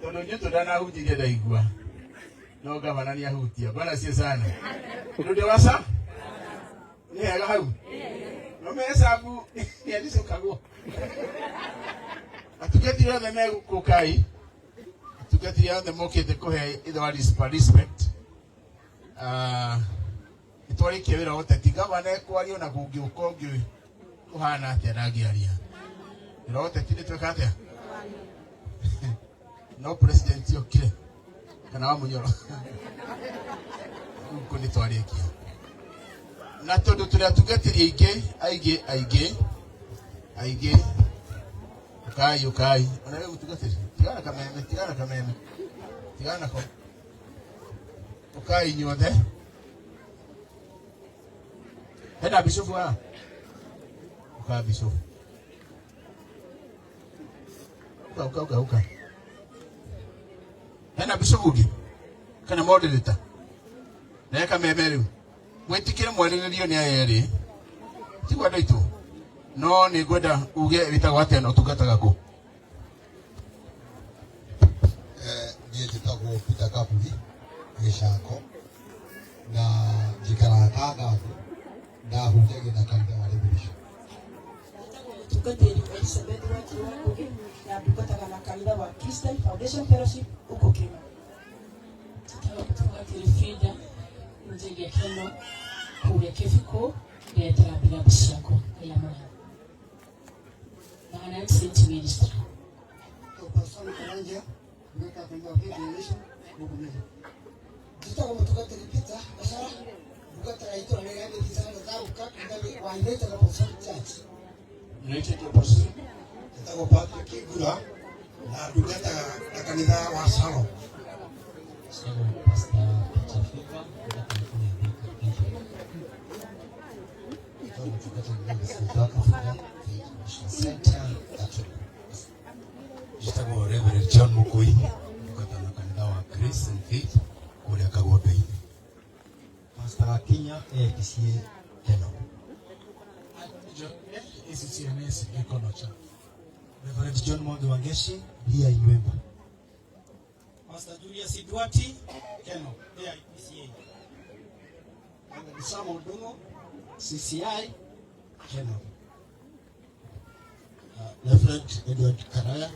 Tono nyeto dana huti geda igwa. No gavana ni ahutia. Bwana sie sana. Ndio wasa? Ni aga hau. No me sabu ni aliso kago. Atuketi ya the me kukai. Atuketi ya the moke de kohe ido respect. Itwari kewira oteti gavana kwari ona kungiuko ngi uhana atia nagiaria. Iro oteti ni twekate. No president yokire. Kana wa munyoro. Kuni twarikia. Na tondu turia tugetiri aige. Ukai. Ona wewe tugetiri. Tigana kameme. Tigana ko. Ukai nyothe. Hena bishofu wa. Ukai bishofu. Uka. Hena bishofu gi. Kana moderator. Na kameme riu. Mwetikire mwarĩrĩrio ni ayeri. Tigwa ndaitu. No ni gwenda uge bitagwa atĩa no tungataga ku. Niĩ njĩtagwo Peter Kabudi Gĩcango na njikara Tangathu ndahunjagia na kanitha wa Revelation. Tukateri Elizabeth wa Kiwango na tukataga na kanitha wa Christian Foundation Fellowship huko Kenya. Tukateri Frida Njege Keno kule Kefiko letera bila bishako ya mwana. Na ana Saint Minister. Pastor Karanja mweka kanisa wa Revelation huko Kenya. Jitaka mtukateri Peter Bashara tukatera ito na ngani kisana taruka ndani wa United Apostolic Church. United Apostolic Jitaka Patrick Kigura na tukatera na kanisa wa Shalom. Pastor Peter Fiva Jitagwo Reverend John Mukui mukatana kanitha wa Grace and Faith kule Kagombe. Pastor Akinya APCA Keno. ACCMS Gikonocha. Reverend John Mwangi Wangeshi Lia Iwemba. Pastor Julius Idwati Keno AIPCA. Samuel Dungo CCI Keno. Reverend Edward Karaya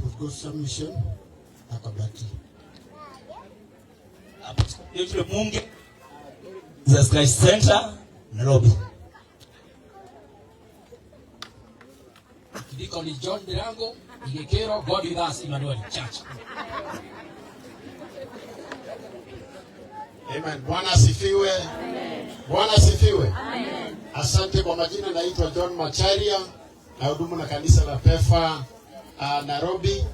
of Gospel Mission Akabati. Yule Munge Jesus Christ Center Nairobi. Kidiko ni John Birango Igekero God with us Emmanuel Church. Amen. Bwana asifiwe. Amen. Bwana asifiwe. Amen. Asante kwa majina, naitwa John Macharia na hudumu na kanisa la PEFA Nairobi,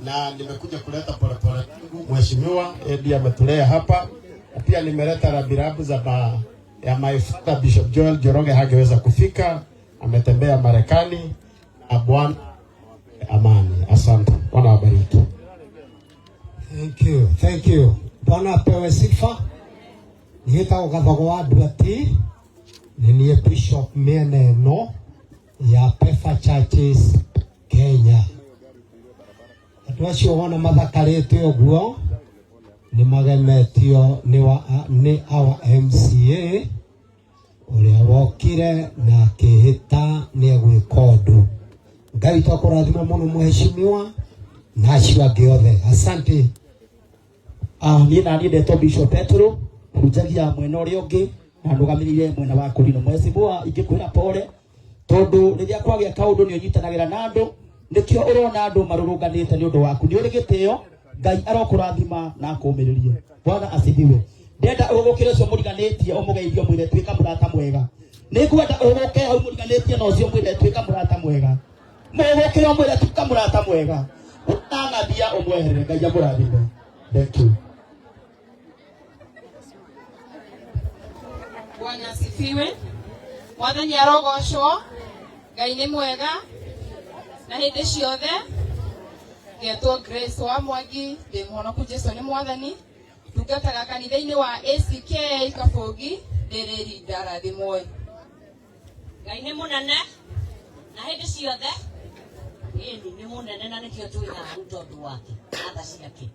na nimekuja kuleta polepole mheshimiwa ndiye ametulea hapa. Pia nimeleta rabirabu za ya my father Bishop Joel Joroge, hangeweza kufika, ametembea Marekani. Na Bwana amani. Asante. Bwana wabariki. Thank you. Bwana apewe sifa. Nigitagwo Gathogo wa Ndwati. Ni Bishop Mieneno ya PEFA Churches Kenya. Andũ acio wona mathakarĩte ũguo nĩ magemetio nĩ our MCA ũrĩa wokire na akĩhĩta nĩ egwĩka ũndũ. Ngai twakũrathima mũno mheshimiwa na acio angĩ othe. Asante. Niĩ na niĩ ndetwo Bishop Petro hunjagia mwena ũrĩa ũngĩ na ndũgamĩrĩire mwena wa Kũrinũ. Mheshimiwa ingĩkwĩra pole tondũ rĩrĩa kwagĩa kaũndũ nĩ ũnyitanagĩra na andũ, nĩkĩo ũrona andũ marũrũnganĩte nĩ ũndũ waku. Nĩ ũrĩ gĩtĩo, Ngai arokũrathima na akũũmĩrĩrie. Bwana asifiwe. Ndenda ũgũkĩre ũcio mũriganĩtie ũmũgeithie mwĩre tuĩka mũrata mwega. Nĩngwenda ũgũke hau mũriganĩtie na ũcio mwĩre tuĩka mũrata mwega. Mũgũkĩre mwĩre tuĩka mũrata mwega. Ũtang'athia ũmweherere. Ngai amũrathime. Thank you. Bwana asifiwe. Mwathani arogocwo. Ngai nĩ mwega. Na hĩndĩ ciothe ngetwo Grace wa Mwangi ndĩ mũhonoku Jesũ nĩ Mwathani. Ndungataga kanitha-inĩ wa ACK Kabogi ndĩrĩ ndarathimwo. Ngai nĩ mũnene na hĩndĩ ciothe Yeye ni munene na nikio tui na mtoto wake atha ciake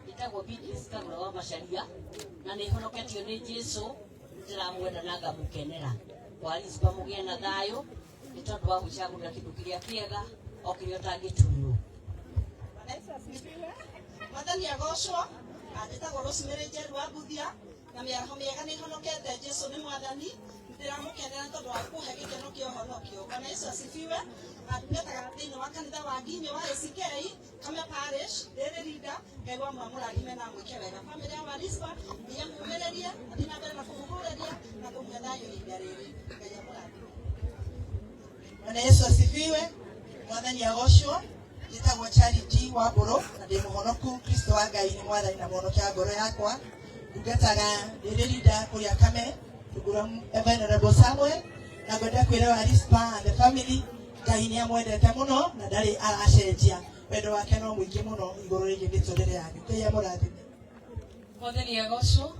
itagwo Beatrice Kagura wa Macharia na ni honoketio ni Jesu ndiramwenda na ngamukenera walizi pamoja na thayo ni tondu wa gucagura kindu kiria kiega o kiria tangitunwo Mwathani agocwo atitagwo Rosemary Njeru wa Buthia na mĩaraho mĩega nĩ honokete Jesu nĩ mwathani ndĩramũkenera tondũ wa kũhe gĩkeno kĩa ũhonokio. Bwana Yesu asifiwe. Nĩtaga thĩinĩ wa kanitha wa Nginyo wa ACK Kame Parish ndĩrĩ rinda Ngai wa mũrathime na mwĩke wega. Bamĩrĩ ya Warispa nĩyamũmĩrĩria athiĩ na mbere na kũmũhũrĩria na kũmũhe thayũ ihinda rĩrĩ. Ngai amũrathime. Bwana Yesu asifiwe. Mwathani agocwo njĩtagwo Charity wa Mbũrũ na ndĩ mũhonoku. Kristo wa Ngai nĩ mwathani na mũhonokia ngoro yakwa. Ndungataga ndĩrĩ rinda kũrĩa Kame Tugura Venerable Samuel na ngwenda kwĩra Warispa and the family Ngai nĩ amwendete mũno na ndarĩ aracenjia wendo wake no mũingĩ mũno igũrũ rĩgiĩ mĩtũrĩre yanyu. Ngai amũrathime. Mwathani agocwo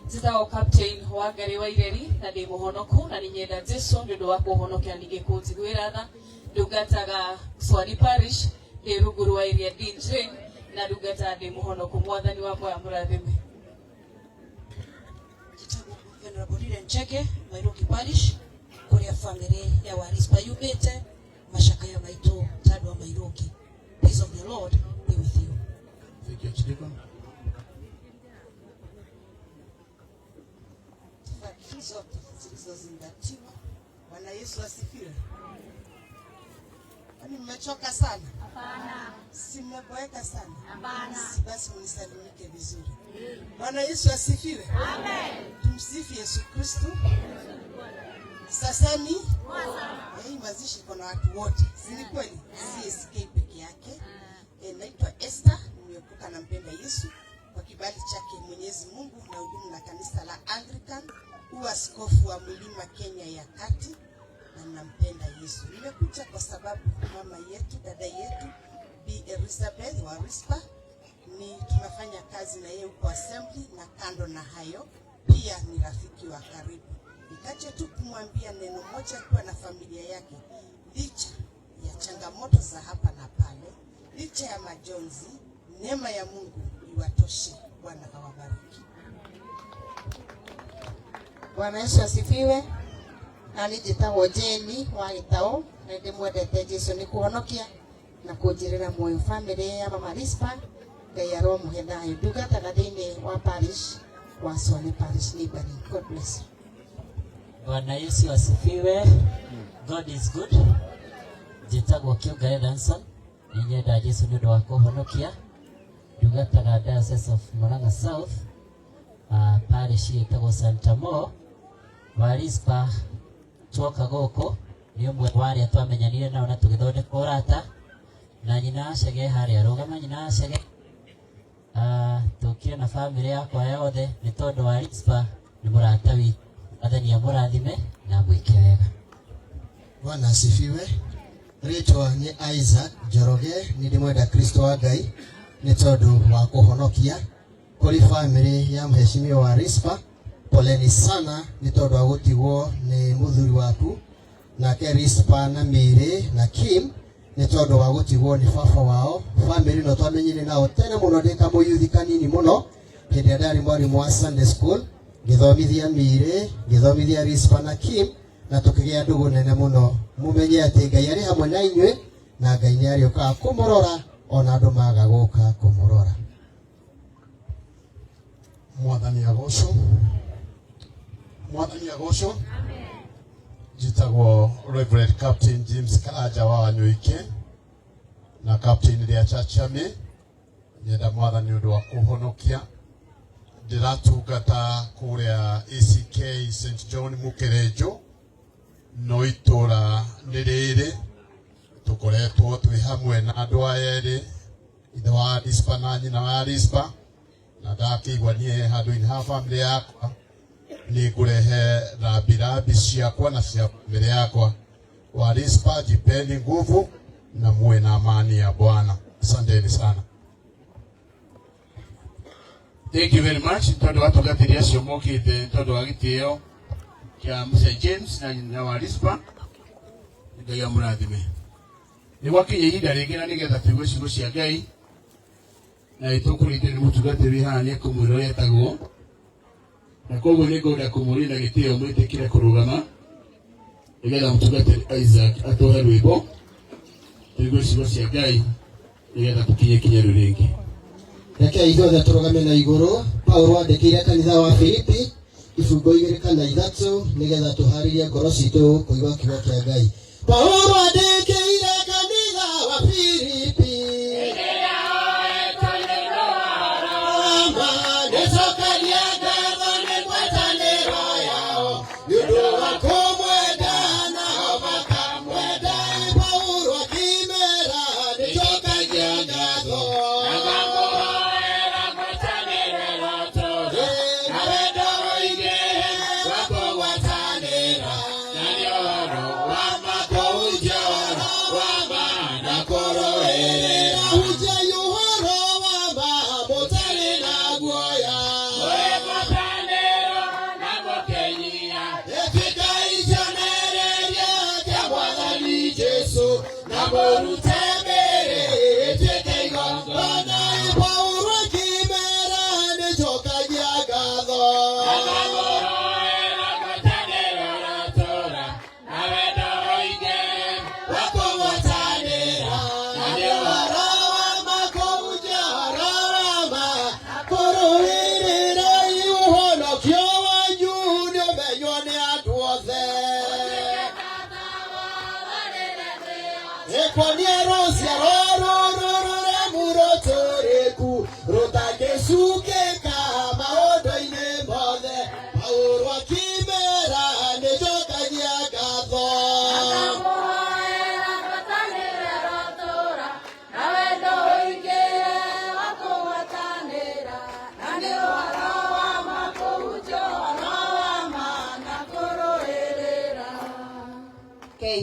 njĩtagwo Captain Wangari wa Ireri na ndĩ mũhonoku na nĩ nyenda Jesu nĩ ũndũ wa kũhonokia ningĩ kũnjiguĩra tha. Ndungataga Swani Parish ndĩ rungu rwa iria Dinjrin na ndungataga ndĩ mũhonoku. Mwathani wakwa amũrathime. Venerable Liren Cheke Mairoki Parish kuria family ya Warispa yubete mashaka ya maito tadwa Mairoki. Peace of the Lord be with you. Thank you, Chidiko. Hizo zilizozingatiwa. Bwana Yesu asifiwe. Kwani mmechoka sana? Hapana. Si mmeboeka sana? Hapana. Basi mnisalimike vizuri. Bwana Yesu asifiwe. Amen. Tumsifu Yesu Kristo. Sasa ni hii mazishi kuna watu wote. Si ni kweli? Si ACK peke yake. Naitwa Esther, nimeokoka na mpenda Yesu kwa kibali chake Mwenyezi Mungu na hudumu na kanisa la Anglican, uaskofu wa Mlima Kenya ya Kati na nampenda Yesu. Nimekuja kwa sababu mama yetu, dada yetu Bi Elizabeth Warispa ni tunafanya kazi na yeye huko assembly na kando na hayo pia ni rafiki wa karibu. Nikaje tu kumwambia neno moja kwa na familia yake. Licha ya changamoto za hapa na pale, licha ya majonzi, neema ya Mungu iwatoshe. Bwana awabariki. Bwana Yesu asifiwe. Ani njĩtagwo Jeni wa Gĩtaũ na ndĩmwendete Jesu nĩ kũhonokia na kũnjĩrĩra muoyo family ya Mama Rispa. Ngai aromũhe thayũ. Ndungataga thĩinĩ wa parish wa Swani Parish neighboring. God bless you. Bwana Yesu asifiwe. God is good. Njĩtagwo Kĩũnga Danson nĩ nyenda Jesu nĩ ũndũ wa kũhonokia. Ndungataga Diocese of Murang'a South parish ĩtagwo Santa Mo. Warispa twoka gũkũ nĩ ũmwe wa arĩa twamenyanire nao na tũgĩthondeka ũrata na nyina Chege harĩa rũgama nyina Chege tũkire na family yakwa yothe nĩ tondũ Warispa nĩ mũrata witũ. Mwathani amũrathime na mwĩke wega. Bwana asifiwe. Rĩtwa nĩ Isaac Njoroge nĩ ndĩmwenda Kristo wa Ngai nĩ tondũ wa kũhonokia kũrĩ family ya Mheshimiwa Warispa. Poleni sana nĩ tondũ wa gũtigwo nĩ mũthuri waku nake Rispa na Mĩrĩ na Kim nĩ tondũ wa gũtigwo nĩ baba wao. Family no twamenyire nao tene mũno ndĩ kamũyuthi kanini mũno hĩndĩ ĩrĩa ndarĩ mwarimũ wa Sunday school ngĩthomithia Mĩrĩ ngĩthomithia Rispa na Kim na tũkĩgĩa ndũgũ nene mũno. Mũmenye atĩ Ngai arĩ hamwe na inyuĩ na Ngai nĩ arĩũkaga kũmũrora ona andũ maga gũka kũmũrora. Mwathani agocwo. Mwathani agocwo. Njĩtagwo Reverend Captain James Karaja wa Wanyũike na Captain Ria Chachame. Nyenda Mwathani ũndũ wa kũhonokia. Ndĩratungata kũrĩa ACK St John Mũkĩrĩnjũ no itũra nĩ rĩrĩ tũkoretwo twĩ hamwe na andũ aya erĩ ithe wa Rispa na nyina wa Rispa na ndakĩigua niĩ handũ-inĩ ha family yakwa nĩ ngũrehe rambirambi ciakwa na cia family yakwa. Warispa jipeni nguvu na muwe na amani ya Bwana. Asanteni sana. Thank you very much. Tondũ watugatĩria acio mokĩte tondũ wa gĩtĩo kĩa Mr. James na Warispa. Ngai amũrathime. Ni wakinye ihinda rĩngĩ na nĩgetha tũigue ciugo cia Ngai na ĩtũkũrĩte nĩ mũtungatĩri haha nĩ ekũmwĩra ũrĩa etagwo, na koguo nĩ ngwenda kũmũria na gĩtĩo mwĩtĩkire kũrũgama nĩgetha mũtungatĩri Isaac atũhe rwĩmbo tũigue ciugo cia Ngai nĩgetha tũkinye ikinya rĩu rĩngĩ. Reke ithuothe tũrũgame na igũrũ. Paulo andĩkĩire kanitha wa Filipi ibungo 2:3 nĩgetha tũharĩrie ngoro citũ kũigua kiugo kĩa Ngai. Paulo andĩkĩire kanitha wa Filipi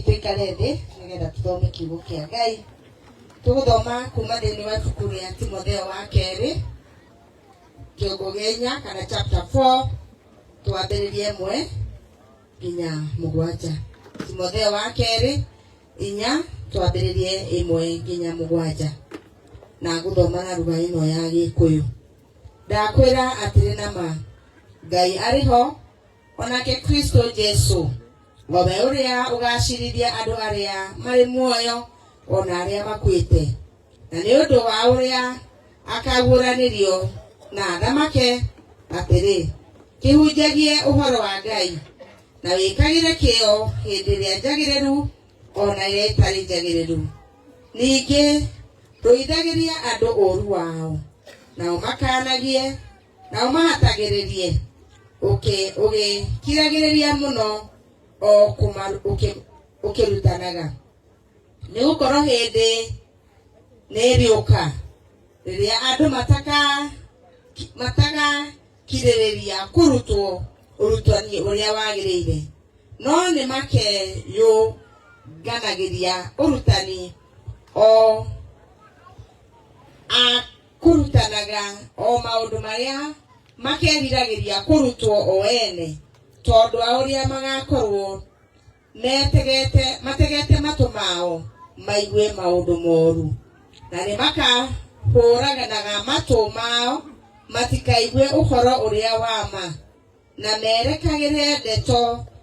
tuikarete nĩgetha tũthome kiugo kĩa Ngai. Tũgũthoma kuma thĩinĩ wa ibuku rĩa Timotheo wa kerĩ kĩongo gĩa 4 kana chapter 4 twambĩrĩrie 1 nginya 7. Timotheo wa kerĩ 4 twambĩrĩrie 1 nginya 7 na gũthoma na lugha ĩno ya Gĩkũyũ. Ndakwĩra atĩrĩ nama, Ngai arĩho, onake Kristo Jesu wawe ũrĩa ũgacirithia andũ arĩa marĩ muoyo ona arĩa makuĩte, na nĩ ũndũ wa ũrĩa akaguũranĩrio na thamake atĩrĩ, kĩhunjagie ũhoro wa Ngai na wĩkagĩre kĩo hĩndĩ ĩrĩa njagĩrĩru ona ĩrĩa ĩtarĩ njagĩrĩru. Ningĩ ndũithagĩria andũ ũũru wao, nao makanagie, nao mahatagĩrĩrie, ũgĩkiragĩrĩria mũno o ũkĩrutanaga. Nĩgũkorwo hĩndĩ nĩrĩũka rĩrĩa andũ matakakirĩrĩria kũrutwo ũrutani ũrĩa wagĩrĩire, no nĩ makeyũnganagĩria ũrutani o kũrutanaga o maũndũ marĩa makeriragĩria kũrutwo o ene, tondũ a ũrĩa magakorwo mategete matũ mao maigue maũndũ moru, na nĩ makahũraganaga matũ mao matikaigue ũhoro ũrĩa wa ma, na merekagĩre ndeto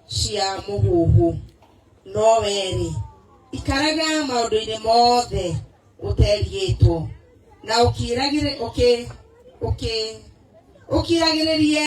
cia mũhuhu. No weri ikaraga maũndũ-inĩ mothe ũterigĩtwo na ũkiragĩrĩrie